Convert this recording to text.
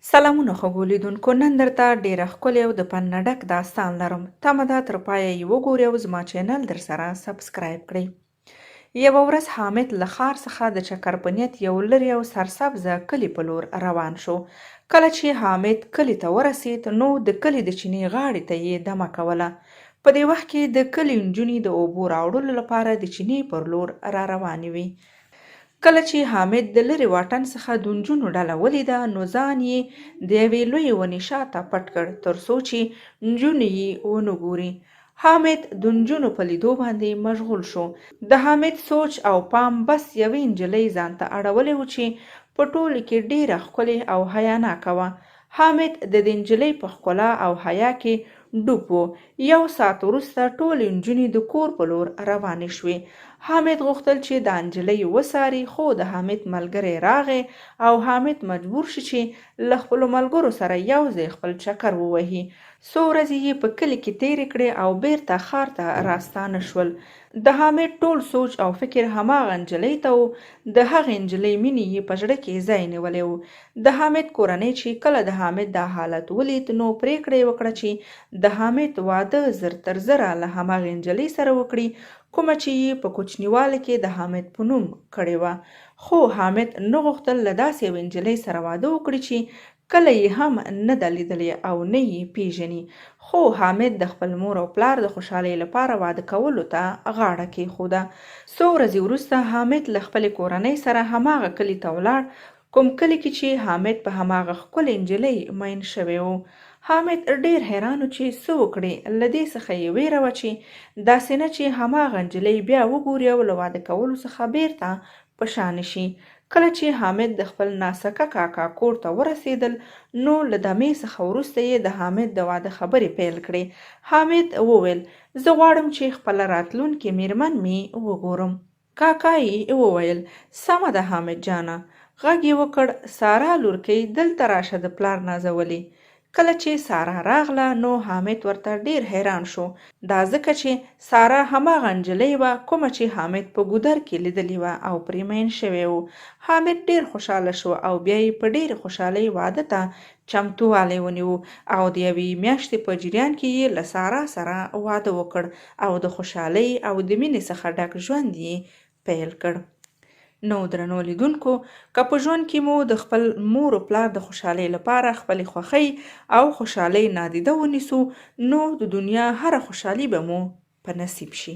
سلامونه خوږو لیدونکو، نن درته ډېره ښکلې او د پند نه ډک داستان لرم. تمه ده تر پایه یې وګورئ او زما چینل درسره سبسکرایب کړئ. یوه ورځ حامد له ښار څخه د چکر په نیت یو لرې او سرسبزه کلي په لور روان شو. کله چې حامد کلي ته ورسید نو د کلي د چینې غاړې ته یې دمه کوله. په دې وخت کې د کلي نجونې د اوبو راوړلو لپاره د چینې پر لور را روانې وې. کله چې حامد د لرې واټن څخه د نجونو ډله ولیده نو ځان یې د یوې لویې ونې شاته پټ کړ تر څو چې نجونې یې ونه ګوري. حامد د نجونو په لیدو باندې مشغول شو. د حامد سوچ او پام بس یوې نجلۍ ځان ته اړولی و چې په ټولو کې ډېره ښکلې او حیاناکه وه. حامد د دې نجلۍ په ښکلا او حیا کې ډوب و. یو ساعت وروسته ټولې نجونې د کور په لور روانې شوې. حامد غوښتل چې دا نجلۍ وڅاري خو د حامد ملګری راغی او حامد مجبور شو چې له خپلو ملګرو سره یو ځای خپل چکر ووهي. څو ورځې یې په کلي کې تېرې کړې او بیرته ښار ته راستانه شول. د حامد ټول سوچ او فکر هماغه نجلۍ ته و. د هغې نجلۍ مینې یې په زړه کې ځای نیولی و. د حامد کورنۍ چې کله د حامد دا حالت ولید نو پرېکړه یې وکړه چې د حامد واده زر تر زره له هماغې نجلۍ سره وکړي کومه چې یې په کوچنیوالي کې د حامد په نوم کړې وه. خو حامد نه غوښتل له داسې یوې نجلۍ سره واده وکړي چې کله یې هم نه ده لیدلې او نه یې پیژني. خو حامد د خپل مور او پلار د خوشحالۍ لپاره واده کولو ته غاړه کېښوده. څو ورځې وروسته حامد له خپلې کورنۍ سره هماغه کلي ته ولاړ کوم کلي کې چې حامد په هماغه ښکلې نجلۍ مین شوی و. حامد ډېر حیران و چې څه وکړي. له دې څخه یې ویره وه چې داسې نه چې هماغه نجلۍ بیا وګوري او له واده کولو څخه بیرته په شا نه شي. کله چې حامد د خپل ناسکه کاکا کور ته ورسېدل نو له دمې څخه وروسته یې د حامد د واده خبرې پیل کړې. حامد وویل زه غواړم چې خپله راتلونکې میرمن مې وګورم. کاکا یې وویل سمه ده حامد جانه. غږ یې وکړ سارا لورکۍ دلته راشه د پلار نازولې. کله چې سارا راغله نو حامد ورته ډېر حیران شو. دا ځکه چې سارا هماغه نجلۍ وه کومه چې حامد په ګودر کې لیدلې وه او پرې مین شوی و. حامد ډېر خوشحاله شو او بیا یې په ډېرې خوشحالۍ واده ته چمتووالی ونیو او د یوې میاشتې په جریان کې یې له سارا سره واده وکړ او د خوشحالۍ او د مینې څخه ډک ژوند یې پیل کړ. نو درنو لیدونکو، که په ژوند کې مو د خپل مور او پلار د خوشحالۍ لپاره خپلې خوښۍ او خوشحالۍ نادیده ونیسو نو د دنیا هره خوشحالي به مو په نصیب شي.